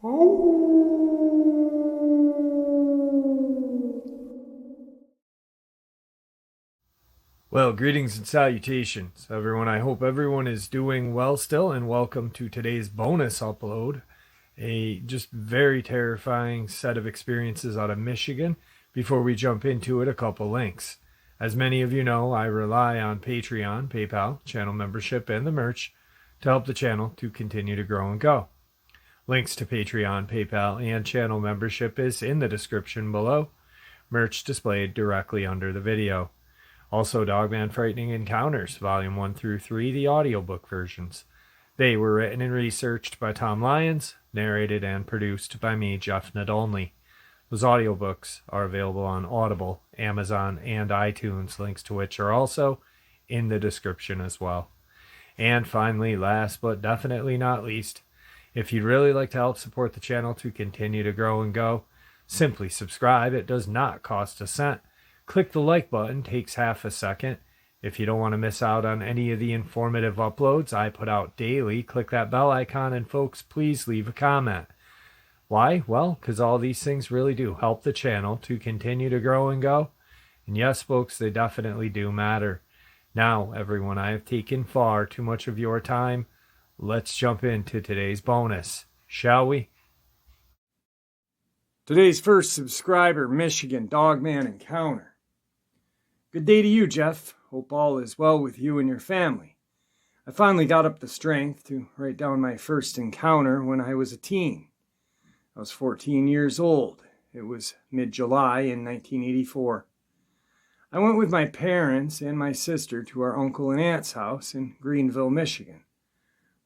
Well, greetings and salutations, everyone. I hope everyone is doing well still, and welcome to today's bonus upload. A just very terrifying set of experiences out of Michigan. Before we jump into it, a couple links. As many of you know, I rely on Patreon, PayPal, channel membership, and the merch to help the channel to continue to grow and go. Links to Patreon, PayPal, and channel membership is in the description below. Merch displayed directly under the video. Also, Dogman Frightening Encounters, Volume 1 through 3, the audiobook versions. They were written and researched by Tom Lyons, narrated and produced by me, Jeff Nadolny. Those audiobooks are available on Audible, Amazon, and iTunes, links to which are also in the description as well. And finally, last but definitely not least, if you'd really like to help support the channel to continue to grow and go, simply subscribe. It does not cost a cent. Click the like button, takes half a second. If you don't want to miss out on any of the informative uploads I put out daily, click that bell icon, and folks, please leave a comment. Why? Well, because all these things really do help the channel to continue to grow and go. And yes, folks, they definitely do matter. Now, everyone, I have taken far too much of your time. Let's jump into today's bonus, shall we? Today's first subscriber, Michigan Dogman Encounter. Good day to you, Jeff. Hope all is well with you and your family. I finally got up the strength to write down my first encounter when I was a teen. I was 14 years old. It was mid-July in 1984. I went with my parents and my sister to our uncle and aunt's house in Greenville, Michigan,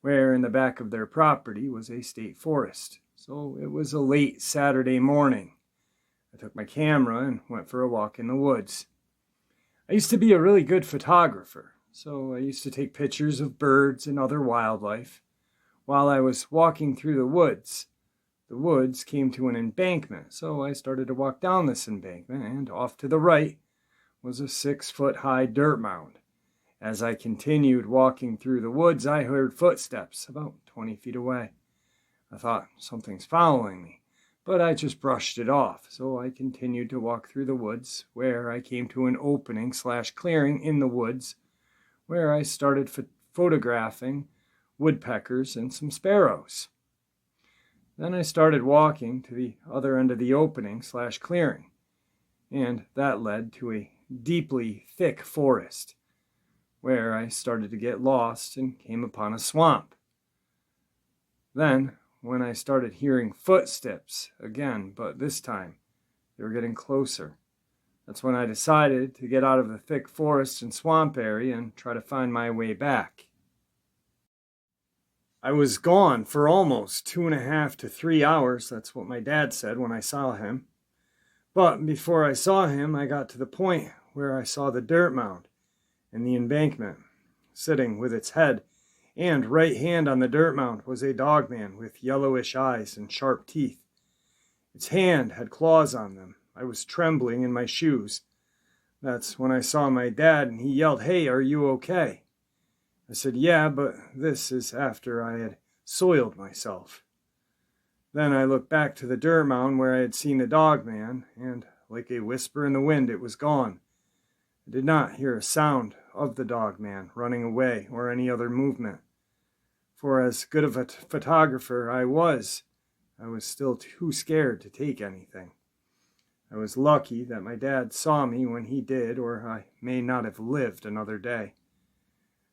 where in the back of their property was a state forest. So it was a late Saturday morning. I took my camera and went for a walk in the woods. I used to be a really good photographer, so I used to take pictures of birds and other wildlife. While I was walking through the woods came to an embankment, so I started to walk down this embankment, and off to the right was a 6-foot-high dirt mound. As I continued walking through the woods, I heard footsteps about 20 feet away. I thought, something's following me, but I just brushed it off, so I continued to walk through the woods, where I came to an opening/clearing in the woods, where I started photographing woodpeckers and some sparrows. Then I started walking to the other end of the opening/clearing, and that led to a deeply thick forest, where I started to get lost and came upon a swamp. Then, when I started hearing footsteps again, but this time they were getting closer. That's when I decided to get out of the thick forest and swamp area and try to find my way back. I was gone for almost 2.5 to 3 hours. That's what my dad said when I saw him. But before I saw him, I got to the point where I saw the dirt mound and the embankment, sitting with its head and right hand on the dirt mound was a dogman with yellowish eyes and sharp teeth. Its hand had claws on them. I was trembling in my shoes. That's when I saw my dad, and he yelled, "Hey, are you okay?" I said, "Yeah, but this is after I had soiled myself." Then I looked back to the dirt mound where I had seen the dogman, and like a whisper in the wind, it was gone. I did not hear a sound of the dogman running away or any other movement. For as good of a photographer I was still too scared to take anything. I was lucky that my dad saw me when he did, or I may not have lived another day.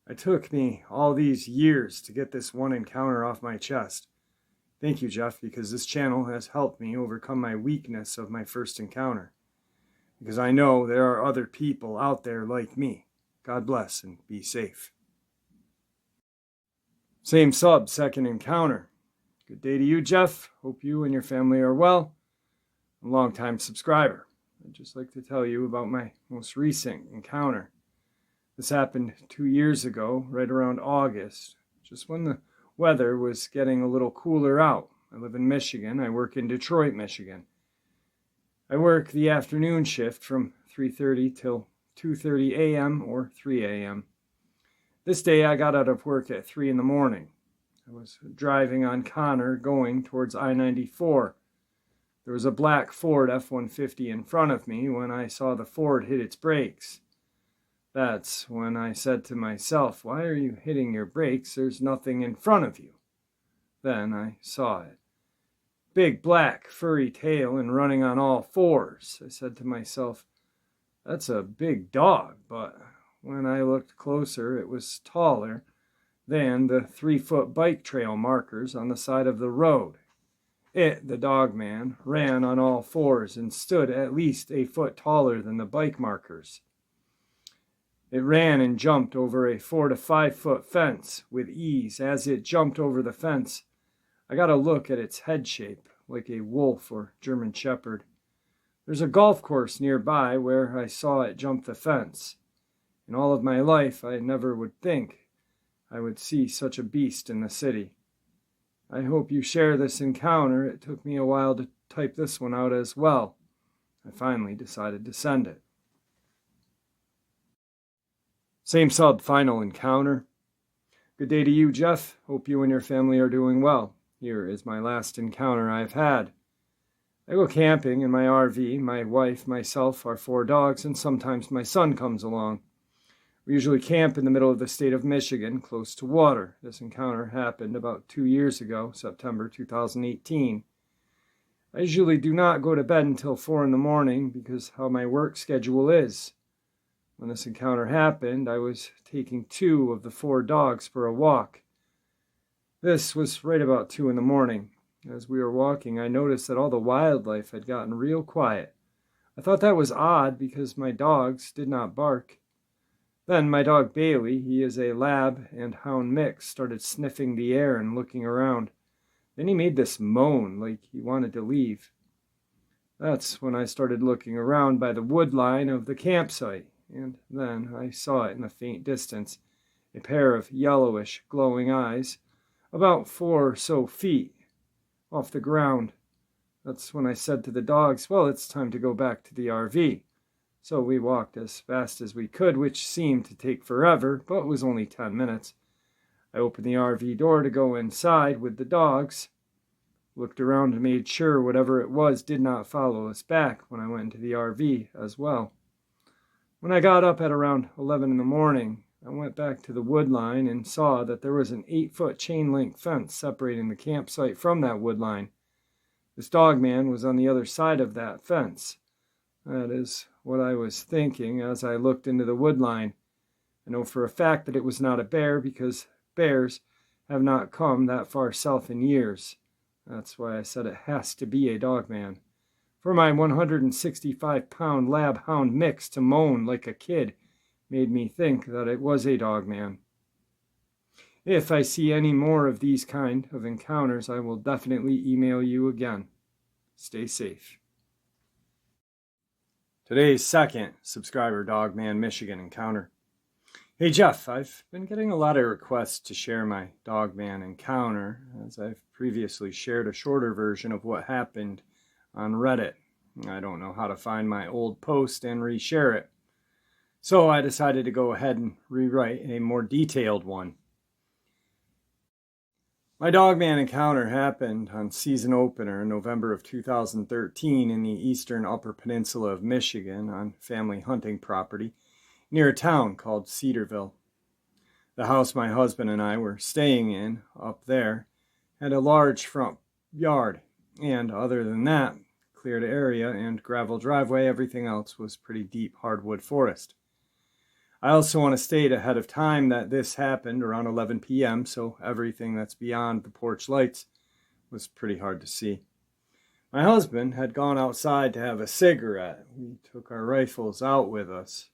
It took me all these years to get this one encounter off my chest. Thank you, Jeff, because this channel has helped me overcome my weakness of my first encounter. Because I know there are other people out there like me. God bless and be safe. Same sub, second encounter. Good day to you, Jeff. Hope you and your family are well. A long-time subscriber. I'd just like to tell you about my most recent encounter. This happened 2 years ago, right around August, just when the weather was getting a little cooler out. I live in Michigan. I work in Detroit, Michigan. I work the afternoon shift from 3:30 till 2:30 a.m. or 3 a.m. This day I got out of work at 3 in the morning. I was driving on Connor going towards I-94. There was a black Ford F-150 in front of me when I saw the Ford hit its brakes. That's when I said to myself, "Why are you hitting your brakes? There's nothing in front of you." Then I saw it. Big black furry tail and running on all fours. I said to myself, "That's a big dog," but when I looked closer, it was taller than the 3-foot bike trail markers on the side of the road. It, the Dogman, ran on all fours and stood at least a foot taller than the bike markers. It ran and jumped over a 4 to 5 foot fence with ease. As it jumped over the fence, I got a look at its head shape, like a wolf or German shepherd. There's a golf course nearby where I saw it jump the fence. In all of my life, I never would think I would see such a beast in the city. I hope you share this encounter. It took me a while to type this one out as well. I finally decided to send it. Same sub, final encounter. Good day to you, Jeff. Hope you and your family are doing well. Here is my last encounter I've had. I go camping in my RV. My wife, myself, our 4 dogs, and sometimes my son comes along. We usually camp in the middle of the state of Michigan, close to water. This encounter happened about 2 years ago, September 2018. I usually do not go to bed until 4 in the morning because how my work schedule is. When this encounter happened, I was taking 2 of the 4 dogs for a walk. This was right about 2 in the morning. As we were walking, I noticed that all the wildlife had gotten real quiet. I thought that was odd because my dogs did not bark. Then my dog Bailey, he is a lab and hound mix, started sniffing the air and looking around. Then he made this moan like he wanted to leave. That's when I started looking around by the wood line of the campsite, and then I saw it in the faint distance, a pair of yellowish glowing eyes, about 4 or so feet off the ground. That's when I said to the dogs, "Well, it's time to go back to the RV." So we walked as fast as we could, which seemed to take forever, but was only 10 minutes. I opened the RV door to go inside with the dogs, looked around and made sure whatever it was did not follow us back when I went into the RV as well. When I got up at around 11 in the morning, I went back to the wood line and saw that there was an 8-foot chain link fence separating the campsite from that wood line. This Dogman was on the other side of that fence. That is what I was thinking as I looked into the wood line. I know for a fact that it was not a bear because bears have not come that far south in years. That's why I said it has to be a Dogman. For my 165-pound lab hound mix to moan like a kid made me think that it was a Dogman. If I see any more of these kind of encounters, I will definitely email you again. Stay safe. Today's second subscriber Dogman Michigan encounter. Hey Jeff, I've been getting a lot of requests to share my Dogman encounter, as I've previously shared a shorter version of what happened on Reddit. I don't know how to find my old post and reshare it. So I decided to go ahead and rewrite a more detailed one. My Dogman encounter happened on season opener in November of 2013 in the eastern Upper Peninsula of Michigan on family hunting property near a town called Cedarville. The house my husband and I were staying in up there had a large front yard, and other than that, cleared area and gravel driveway, everything else was pretty deep hardwood forest. I also want to state ahead of time that this happened around 11 p.m., so everything that's beyond the porch lights was pretty hard to see. My husband had gone outside to have a cigarette. We took our rifles out with us.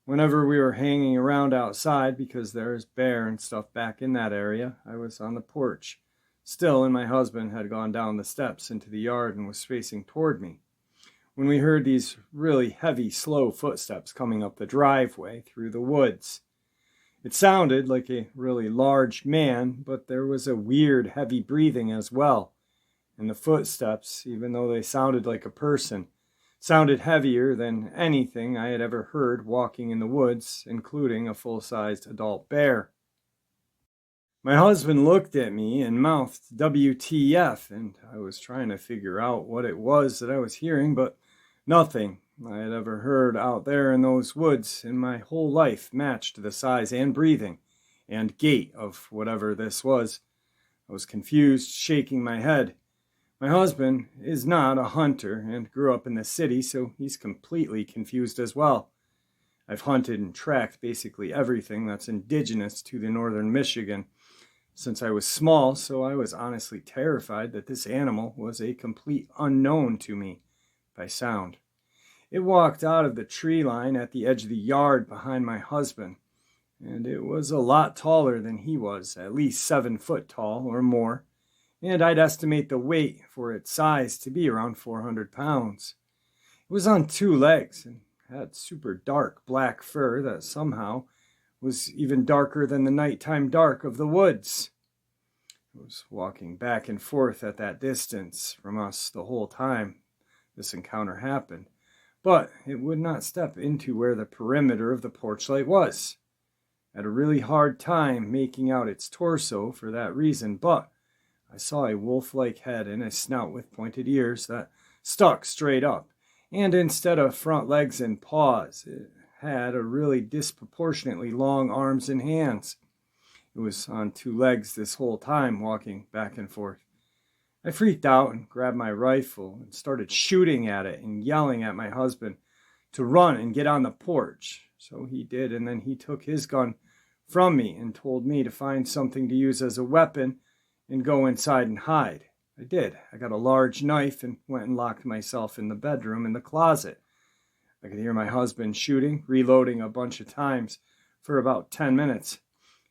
Whenever we were hanging around outside, because there's bear and stuff back in that area, I was on the porch still, and my husband had gone down the steps into the yard and was facing toward me, when we heard these really heavy, slow footsteps coming up the driveway through the woods. It sounded like a really large man, but there was a weird, heavy breathing as well. And the footsteps, even though they sounded like a person, sounded heavier than anything I had ever heard walking in the woods, including a full-sized adult bear. My husband looked at me and mouthed WTF, and I was trying to figure out what it was that I was hearing, but nothing I had ever heard out there in those woods in my whole life matched the size and breathing and gait of whatever this was. I was confused, shaking my head. My husband is not a hunter and grew up in the city, so he's completely confused as well. I've hunted and tracked basically everything that's indigenous to the northern Michigan since I was small, so I was honestly terrified that this animal was a complete unknown to me by sound. It walked out of the tree line at the edge of the yard behind my husband, and it was a lot taller than he was, at least 7 foot tall or more, and I'd estimate the weight for its size to be around 400 pounds. It was on 2 legs and had super dark black fur that somehow was even darker than the nighttime dark of the woods. It was walking back and forth at that distance from us the whole time this encounter happened, but it would not step into where the perimeter of the porch light was. I had a really hard time making out its torso for that reason, but I saw a wolf-like head and a snout with pointed ears that stuck straight up, and instead of front legs and paws, it had a really disproportionately long arms and hands. It was on 2 legs this whole time, walking back and forth. I freaked out and grabbed my rifle and started shooting at it and yelling at my husband to run and get on the porch. So he did, and then he took his gun from me and told me to find something to use as a weapon and go inside and hide. I did. I got a large knife and went and locked myself in the bedroom in the closet. I could hear my husband shooting, reloading a bunch of times for about 10 minutes.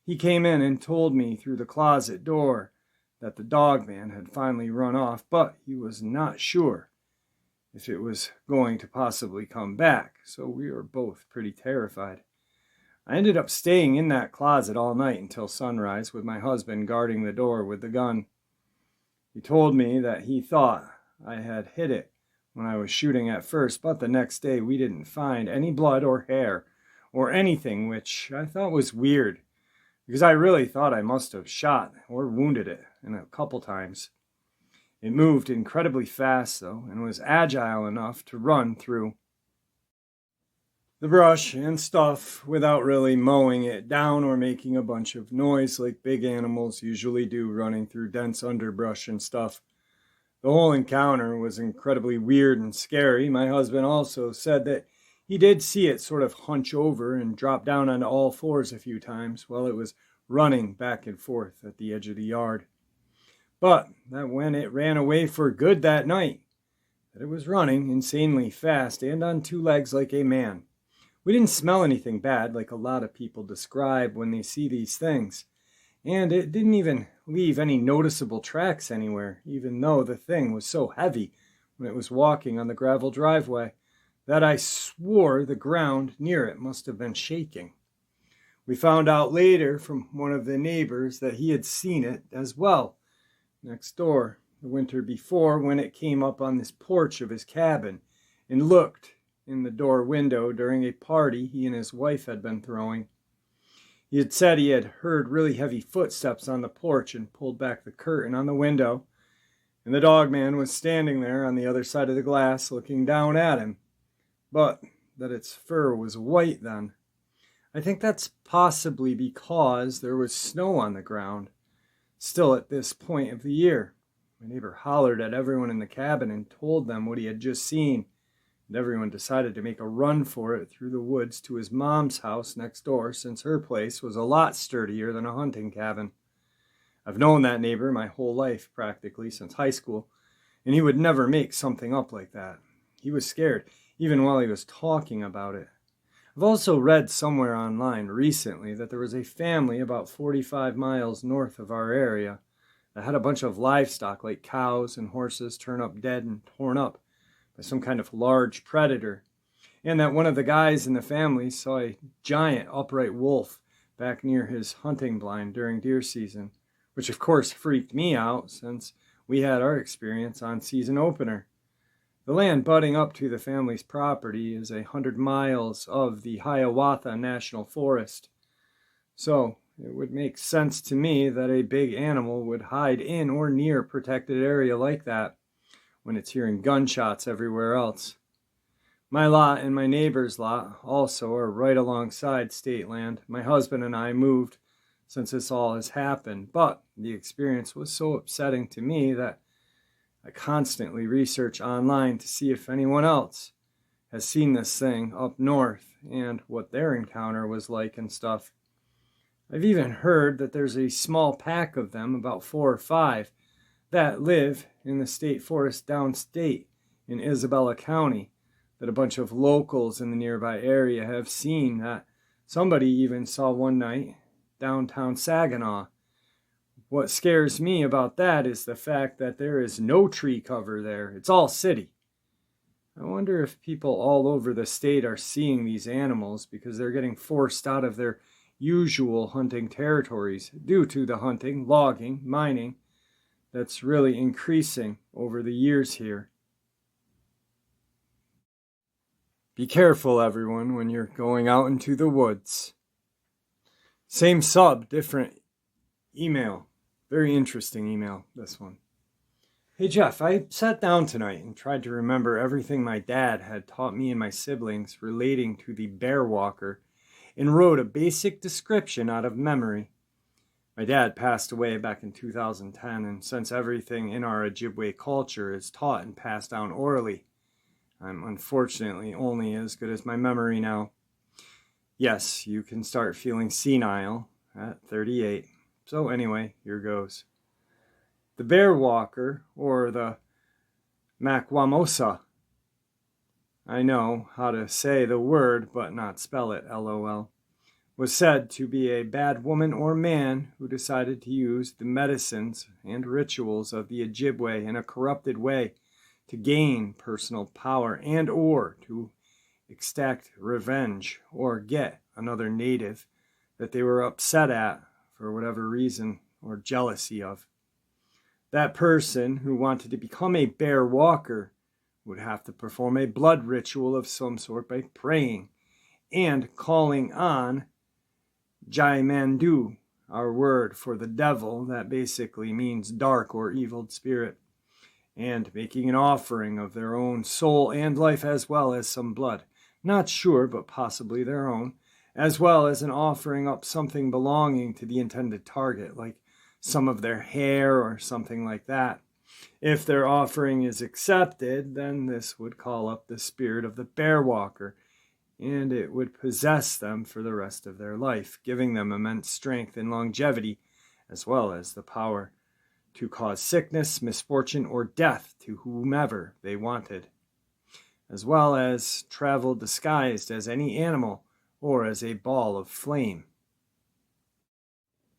He came in and told me through the closet door that the Dogman had finally run off, but he was not sure if it was going to possibly come back, so we were both pretty terrified. I ended up staying in that closet all night until sunrise with my husband guarding the door with the gun. He told me that he thought I had hit it when I was shooting at first, but the next day we didn't find any blood or hair or anything, which I thought was weird, because I really thought I must have shot or wounded it in a couple times. It moved incredibly fast, though, and was agile enough to run through the brush and stuff without really mowing it down or making a bunch of noise like big animals usually do running through dense underbrush and stuff. The whole encounter was incredibly weird and scary. My husband also said that he did see it sort of hunch over and drop down on all fours a few times while it was running back and forth at the edge of the yard. But that when it ran away for good that night, that it was running insanely fast and on 2 legs like a man. We didn't smell anything bad like a lot of people describe when they see these things. And it didn't even leave any noticeable tracks anywhere, even though the thing was so heavy when it was walking on the gravel driveway that I swore the ground near it must have been shaking. We found out later from one of the neighbors that he had seen it as well next door the winter before when it came up on this porch of his cabin and looked in the door window during a party he and his wife had been throwing. He had said he had heard really heavy footsteps on the porch and pulled back the curtain on the window, and the Dogman was standing there on the other side of the glass looking down at him, but that its fur was white then. I think that's possibly because there was snow on the ground, still at this point of the year. My neighbor hollered at everyone in the cabin and told them what he had just seen, and everyone decided to make a run for it through the woods to his mom's house next door, since her place was a lot sturdier than a hunting cabin. I've known that neighbor my whole life, practically, since high school, and he would never make something up like that. He was scared, even while he was talking about it. I've also read somewhere online recently that there was a family about 45 miles north of our area that had a bunch of livestock like cows and horses turn up dead and torn up by some kind of large predator, and that one of the guys in the family saw a giant upright wolf back near his hunting blind during deer season, which of course freaked me out since we had our experience on season opener. The land butting up to the family's property is 100 miles of the Hiawatha National Forest, so it would make sense to me that a big animal would hide in or near a protected area like that when it's hearing gunshots everywhere else. My lot and my neighbor's lot also are right alongside state land. My husband and I moved since this all has happened, but the experience was so upsetting to me that I constantly research online to see if anyone else has seen this thing up north and what their encounter was like and stuff. I've even heard that there's a small pack of them, about 4 or 5, that live in the state forest downstate in Isabella County, that a bunch of locals in the nearby area have seen, that somebody even saw one night downtown Saginaw. What scares me about that is the fact that there is no tree cover there. It's all city. I wonder if people all over the state are seeing these animals because they're getting forced out of their usual hunting territories due to the hunting, logging, mining that's really increasing over the years here. Be careful, everyone, when you're going out into the woods. Same sub, different email. Very interesting email, this one. Hey Jeff, I sat down tonight and tried to remember everything my dad had taught me and my siblings relating to the bear walker and wrote a basic description out of memory. My dad passed away back in 2010, and since everything in our Ojibwe culture is taught and passed down orally, I'm unfortunately only as good as my memory now. Yes, you can start feeling senile at 38. So anyway, here goes. The bear walker, or the Makwamosa. I know how to say the word, but not spell it, LOL. Was said to be a bad woman or man who decided to use the medicines and rituals of the Ojibwe in a corrupted way to gain personal power and or to exact revenge or get another native that they were upset at for whatever reason or jealousy of. That person who wanted to become a bear walker would have to perform a blood ritual of some sort by praying and calling on Jai Mandu, our word for the devil that basically means dark or evil spirit, and making an offering of their own soul and life as well as some blood. Not sure, but possibly their own, as well as an offering up something belonging to the intended target, like some of their hair or something like that. If their offering is accepted, then this would call up the spirit of the bear walker, and it would possess them for the rest of their life, giving them immense strength and longevity, as well as the power to cause sickness, misfortune, or death to whomever they wanted, as well as travel disguised as any animal or as a ball of flame.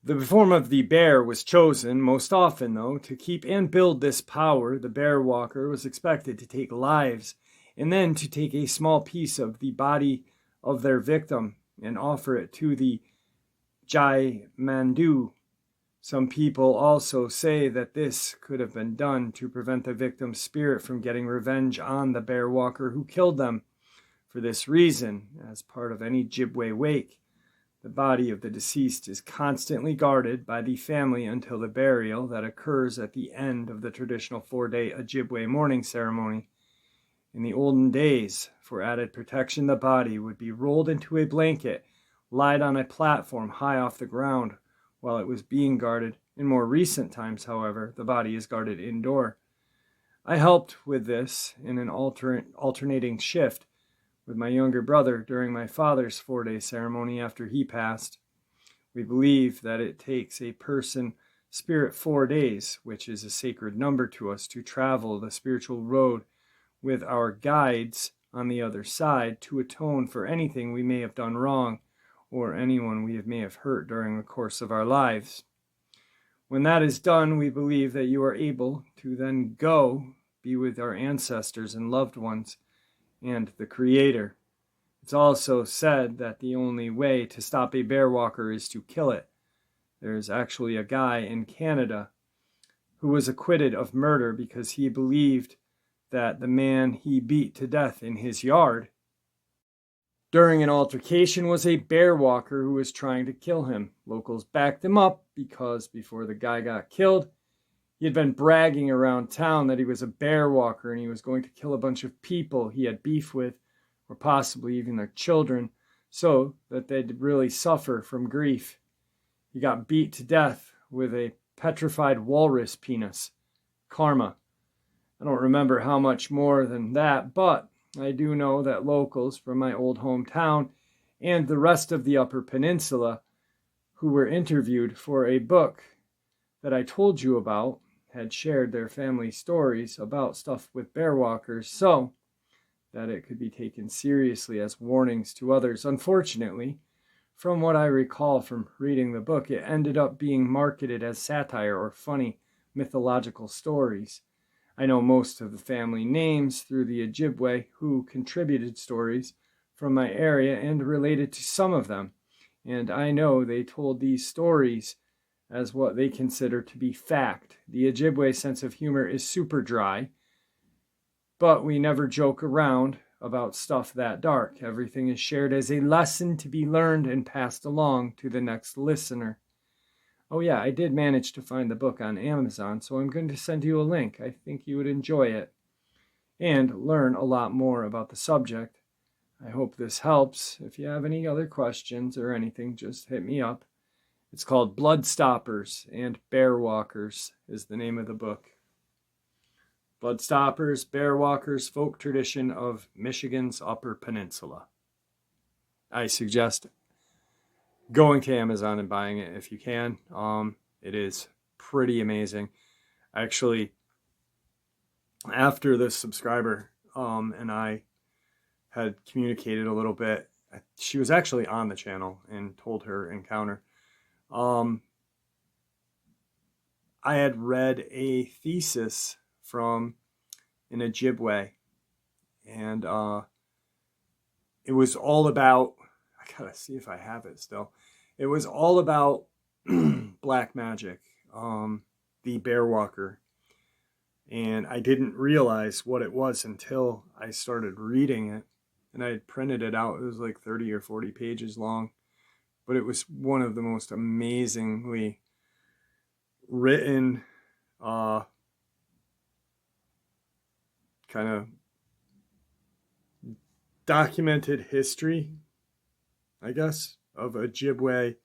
The form of the bear was chosen most often, though. To keep and build this power, the bear walker was expected to take lives and then to take a small piece of the body of their victim and offer it to the Jai Mandu. Some people also say that this could have been done to prevent the victim's spirit from getting revenge on the bear walker who killed them. For this reason, as part of any Ojibwe wake, the body of the deceased is constantly guarded by the family until the burial that occurs at the end of the traditional 4-day Ojibwe mourning ceremony. In the olden days, for added protection, the body would be rolled into a blanket, laid on a platform high off the ground while it was being guarded. In more recent times, however, the body is guarded indoor. I helped with this in an alternating shift with my younger brother during my father's 4-day ceremony after he passed. We believe that it takes a person spirit 4 days, which is a sacred number to us, to travel the spiritual road with our guides on the other side to atone for anything we may have done wrong or anyone we may have hurt during the course of our lives. When that is done, we believe that you are able to then go be with our ancestors and loved ones and the Creator. It's also said that the only way to stop a bear walker is to kill it. There's actually a guy in Canada who was acquitted of murder because he believed that the man he beat to death in his yard During an altercation was a bear walker who was trying to kill him. Locals backed him up because before the guy got killed, he had been bragging around town that he was a bear walker and he was going to kill a bunch of people he had beef with, or possibly even their children, so that they'd really suffer from grief. He got beat to death with a petrified walrus penis. Karma. I don't remember how much more than that, but I do know that locals from my old hometown and the rest of the Upper Peninsula who were interviewed for a book that I told you about had shared their family stories about stuff with bear walkers so that it could be taken seriously as warnings to others. Unfortunately, from what I recall from reading the book, it ended up being marketed as satire or funny mythological stories. I know most of the family names through the Ojibwe who contributed stories from my area and related to some of them, and I know they told these stories as what they consider to be fact. The Ojibwe sense of humor is super dry, but we never joke around about stuff that dark. Everything is shared as a lesson to be learned and passed along to the next listener. Oh yeah, I did manage to find the book on Amazon, so I'm going to send you a link. I think you would enjoy it and learn a lot more about the subject. I hope this helps. If you have any other questions or anything, just hit me up. It's called Blood Stoppers and Bear Walkers is the name of the book. Blood Stoppers, Bear Walkers, Folk Tradition of Michigan's Upper Peninsula. I suggest going to Amazon and buying it if you can. It is pretty amazing. Actually, after this subscriber and I had communicated a little bit, she was actually on the channel and told her encounter. I had read a thesis from an Ojibwe, and it was all about, I gotta see if I have it still. It was all about black magic, the bear walker. And I didn't realize what it was until I started reading it. And I had printed it out. It was like 30 or 40 pages long. But it was one of the most amazingly written, kind of documented history, I guess, of Ojibwe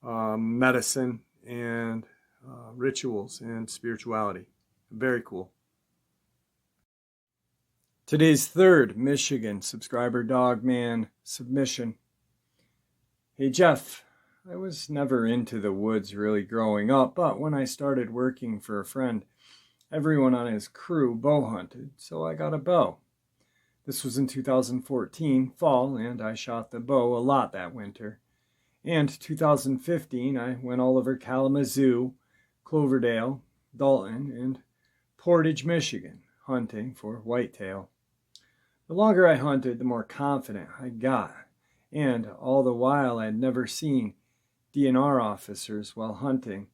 medicine and rituals and spirituality. Very cool. Today's third Michigan subscriber Dogman submission. Hey Jeff, I was never into the woods really growing up, but when I started working for a friend, everyone on his crew bow hunted, so I got a bow. This was in 2014, fall, and I shot the bow a lot that winter. And 2015, I went all over Kalamazoo, Cloverdale, Dalton, and Portage, Michigan, hunting for whitetail. The longer I hunted, the more confident I got, and all the while I had never seen DNR officers while hunting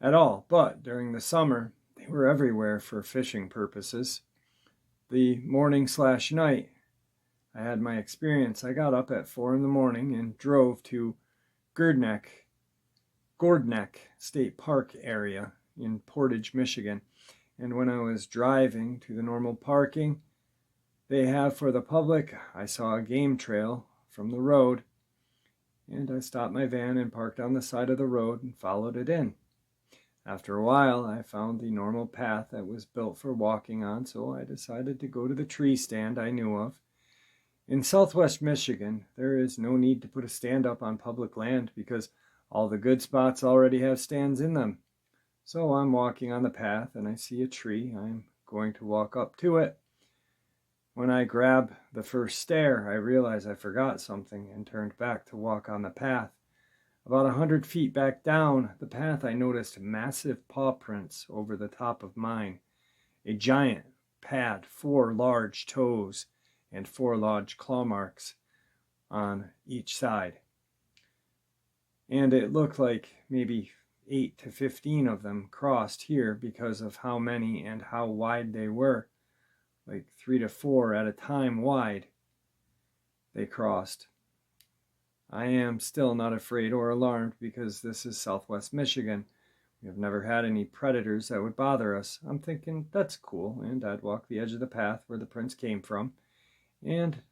at all, but during the summer, they were everywhere for fishing purposes. The morning/night, I had my experience. I got up at 4 in the morning and drove to Gordneck State Park area in Portage, Michigan. And when I was driving to the normal parking they have for the public, I saw a game trail from the road, and I stopped my van and parked on the side of the road and followed it in. After a while, I found the normal path that was built for walking on, so I decided to go to the tree stand I knew of. In southwest Michigan, there is no need to put a stand up on public land because all the good spots already have stands in them. So I'm walking on the path and I see a tree. I'm going to walk up to it. When I grab the first stair, I realize I forgot something and turned back to walk on the path. About 100 feet back down the path, I noticed massive paw prints over the top of mine. A giant pad, 4 large toes, and 4 large claw marks on each side. And it looked like maybe 8 to 15 of them crossed here because of how many and how wide they were, like 3 to 4 at a time wide. they crossed. I am still not afraid or alarmed because this is Southwest Michigan. We have never had any predators that would bother us. I'm thinking, that's cool, and I'd walk the edge of the path where the prints came from, and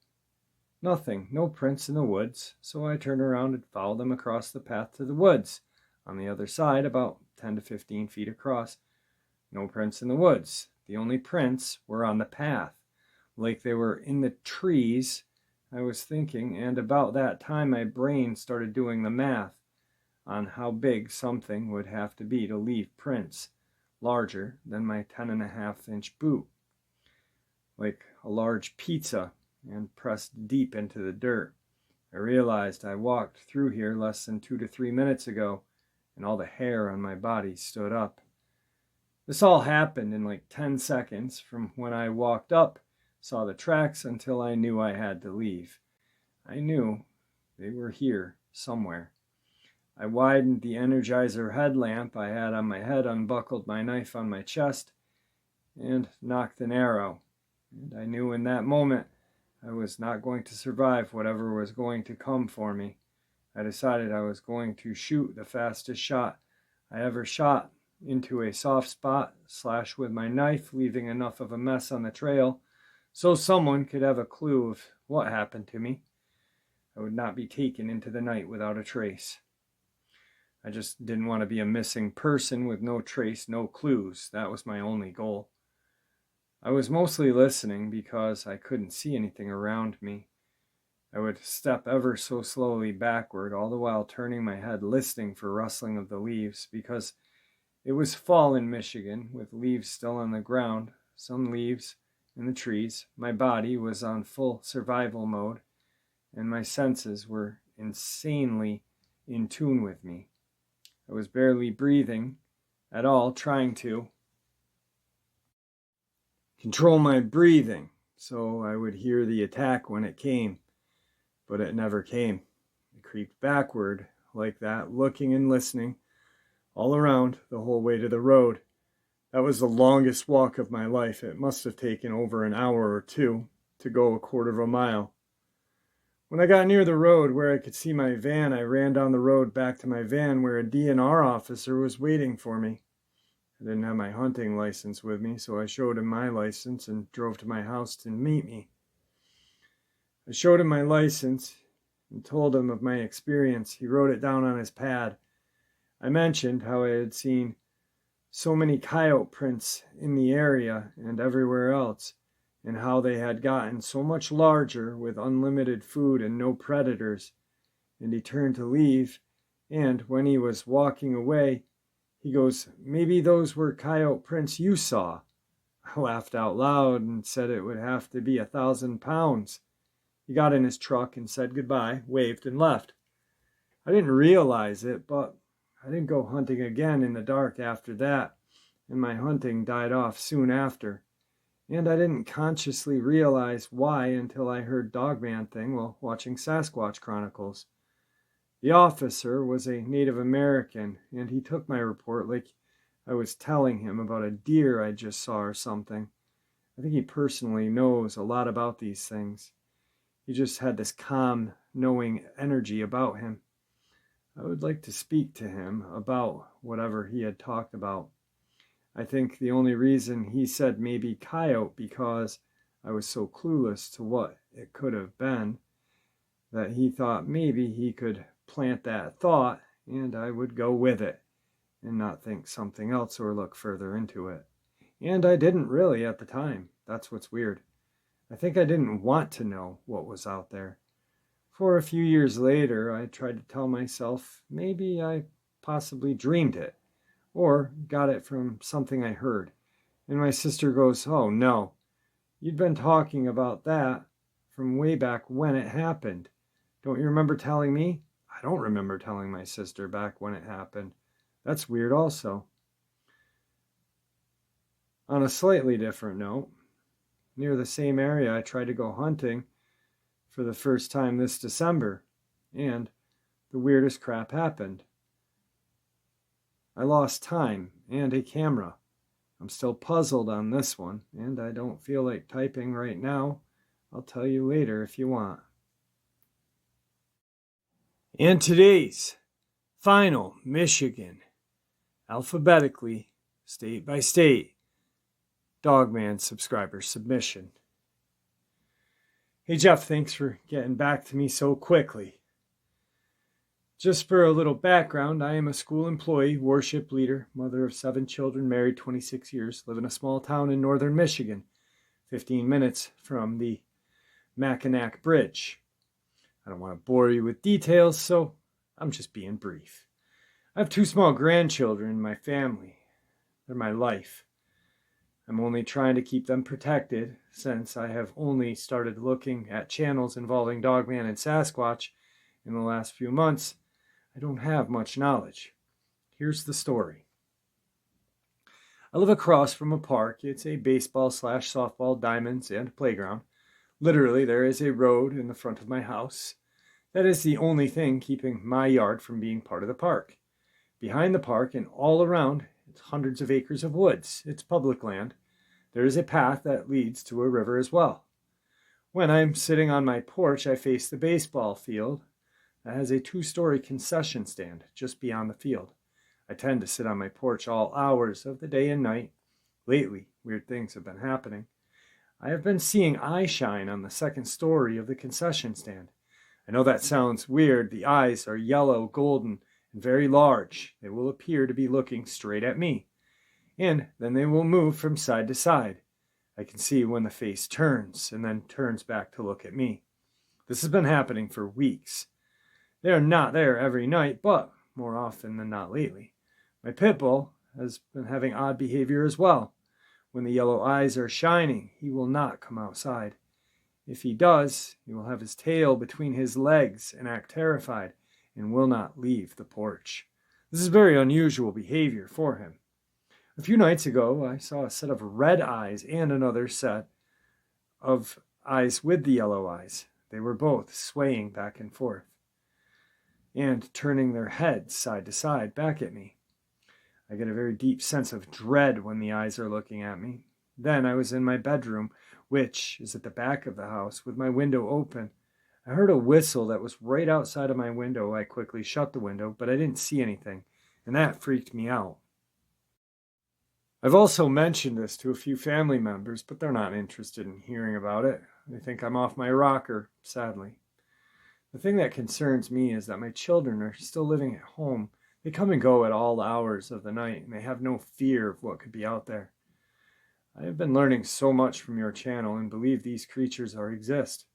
nothing, no prints in the woods, so I turned around and followed them across the path to the woods. On the other side, about 10 to 15 feet across, no prints in the woods. The only prints were on the path, like they were in the trees. I was thinking, and about that time my brain started doing the math on how big something would have to be to leave prints larger than my 10.5-inch boot, like a large pizza, and pressed deep into the dirt. I realized I walked through here less than 2 to 3 minutes ago, and all the hair on my body stood up. This all happened in like 10 seconds from when I walked up, saw the tracks, until I knew I had to leave. I knew they were here somewhere. I widened the Energizer headlamp I had on my head, unbuckled my knife on my chest, and nocked an arrow. And I knew in that moment I was not going to survive whatever was going to come for me. I decided I was going to shoot the fastest shot I ever shot into a soft spot, slash with my knife, leaving enough of a mess on the trail so someone could have a clue of what happened to me. I would not be taken into the night without a trace. I just didn't want to be a missing person with no trace, no clues. That was my only goal. I was mostly listening because I couldn't see anything around me. I would step ever so slowly backward, all the while turning my head, listening for rustling of the leaves, because it was fall in Michigan, with leaves still on the ground, some leaves in the trees. My body was on full survival mode, and my senses were insanely in tune with me. I was barely breathing at all, trying to control my breathing so I would hear the attack when it came, but it never came. I creeped backward like that, looking and listening all around the whole way to the road. That was the longest walk of my life. It must have taken over an hour or two to go a quarter of a mile. When I got near the road where I could see my van, I ran down the road back to my van where a DNR officer was waiting for me. I didn't have my hunting license with me, so I showed him my license and drove to my house to meet me. I showed him my license and told him of my experience. He wrote it down on his pad. I mentioned how I had seen so many coyote prints in the area and everywhere else, and how they had gotten so much larger with unlimited food and no predators. And he turned to leave, and when he was walking away, he goes, "Maybe those were coyote prints you saw." I laughed out loud and said it would have to be 1,000 pounds. He got in his truck and said goodbye, waved, and left. I didn't realize it, but I didn't go hunting again in the dark after that, and my hunting died off soon after. And I didn't consciously realize why until I heard Dogman thing while watching Sasquatch Chronicles. The officer was a Native American, and he took my report like I was telling him about a deer I just saw or something. I think he personally knows a lot about these things. He just had this calm, knowing energy about him. I would like to speak to him about whatever he had talked about. I think the only reason he said maybe coyote because I was so clueless to what it could have been, that he thought maybe he could plant that thought and I would go with it and not think something else or look further into it. And I didn't really at the time. That's what's weird. I think I didn't want to know what was out there. For a few years later, I tried to tell myself maybe I possibly dreamed it or got it from something I heard. And my sister goes, "Oh no, you'd been talking about that from way back when it happened. Don't you remember telling me?" I don't remember telling my sister back when it happened. That's weird also. On a slightly different note, near the same area I tried to go hunting for the first time this December, and the weirdest crap happened. I lost time and a camera. I'm still puzzled on this one, and I don't feel like typing right now. I'll tell you later if you want. And today's final Michigan, alphabetically, state by state, Dogman subscriber submission. Hey Jeff, thanks for getting back to me so quickly. Just for a little background, I am a school employee, worship leader, mother of 7 children, married 26 years, live in a small town in northern Michigan, 15 minutes from the Mackinac Bridge. I don't want to bore you with details, so I'm just being brief. I have 2 small grandchildren in my family. They're my life. I'm only trying to keep them protected since I have only started looking at channels involving Dogman and Sasquatch in the last few months. I don't have much knowledge. Here's the story. I live across from a park. It's a baseball/softball diamonds and playground. Literally, there is a road in the front of my house. That is the only thing keeping my yard from being part of the park. Behind the park and all around, it's hundreds of acres of woods. It's public land. There is a path that leads to a river as well. When I'm sitting on my porch, I face the baseball field that has a 2-story concession stand just beyond the field. I tend to sit on my porch all hours of the day and night. Lately, weird things have been happening. I have been seeing eye shine on the 2nd story of the concession stand. I know that sounds weird. The eyes are yellow, golden, and very large. They will appear to be looking straight at me. And then they will move from side to side. I can see when the face turns and then turns back to look at me. This has been happening for weeks. They are not there every night, but more often than not lately. My pit bull has been having odd behavior as well. When the yellow eyes are shining, he will not come outside. If he does, he will have his tail between his legs and act terrified and will not leave the porch. This is very unusual behavior for him. A few nights ago, I saw a set of red eyes and another set of eyes with the yellow eyes. They were both swaying back and forth and turning their heads side to side back at me. I get a very deep sense of dread when the eyes are looking at me. Then I was in my bedroom, which is at the back of the house, with my window open. I heard a whistle that was right outside of my window. I quickly shut the window, but I didn't see anything, and that freaked me out. I've also mentioned this to a few family members, but they're not interested in hearing about it. They think I'm off my rocker, sadly. The thing that concerns me is that my children are still living at home. They come and go at all hours of the night, and they have no fear of what could be out there. I have been learning so much from your channel and believe these creatures exist.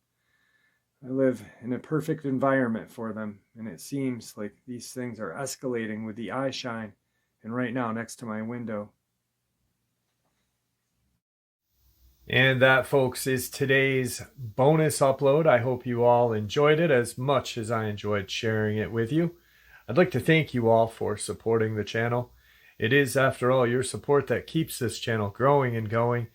I live in a perfect environment for them, and it seems like these things are escalating with the eye shine, and right now next to my window. And that, folks, is today's bonus upload. I hope you all enjoyed it as much as I enjoyed sharing it with you. I'd like to thank you all for supporting the channel. It is, after all, your support that keeps this channel growing and going,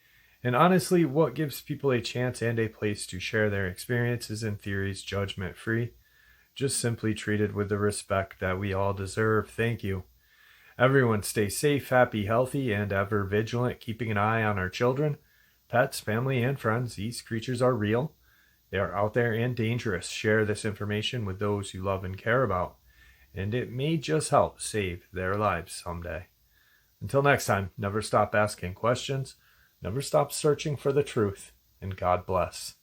and honestly, what gives people a chance and a place to share their experiences and theories judgment-free, just simply treated with the respect that we all deserve. Thank you. Everyone stay safe, happy, healthy, and ever vigilant, keeping an eye on our children, pets, family, and friends. These creatures are real. They are out there and dangerous. Share this information with those you love and care about, and it may just help save their lives someday. Until next time, never stop asking questions, never stop searching for the truth, and God bless.